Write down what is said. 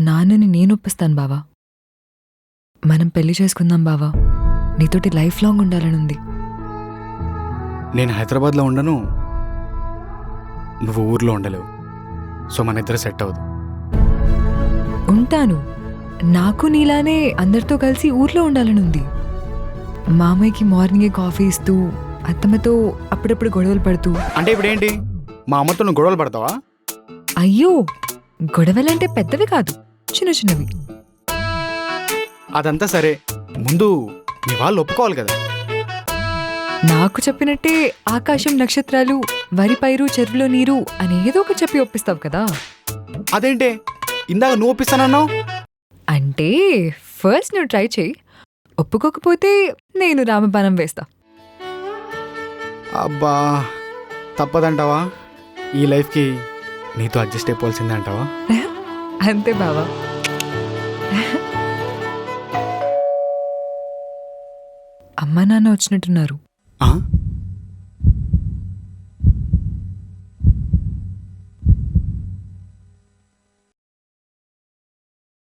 నాన్నని నేను ఒప్పిస్తాను బావా. మనం పెళ్లి చేసుకుందాం బావా. నీతోటి లైఫ్ లాంగ్ ఉండాలనుంది. నేను హైదరాబాద్లో ఉండను, నువ్వు ఊర్లో ఉండలేవు. సో మన ఇద్దరు సెట్ అవ్వదు. ఉంటాను. నాకు నీలానే అందరితో కలిసి ఊర్లో ఉండాలనుంది. మామయ్యకి మార్నింగే కాఫీ ఇస్తూ, అత్తమ్మతో అప్పుడప్పుడు గొడవలు పడుతూ. అంటే ఇప్పుడేంటి, మా అమ్మతో నువ్వు గొడవలు పడతావా? అయ్యో, గొడవలంటే పెద్దవి కాదు, చిన్న చిన్నవి. అదంతా సరే, ముందు మీ వాళ్ళు ఒప్పుకోవాలి కదా. నాకు చెప్పినట్టే ఆకాశం, నక్షత్రాలు, వరి పైరు, చెరువులో నీరు అని ఏదో ఒకటి చెప్పి ఒప్పిస్తావు కదా. అదేంటే ఇందాక నువ్వు ఒప్పిస్తానన్నావు? అంటే ఫస్ట్ నువ్వు ట్రై చేయి. ఒప్పుకోకపోతే నేను రామబాణం వేస్తా. అబ్బా, తప్పదంటావా? ఈ లైఫ్కి నీతో అడ్జస్ట్ అయిపోవాల్సిందే అంటావా? అంతే బావా. అమ్మా నాన్న వచ్చినట్టున్నారు. ఆ?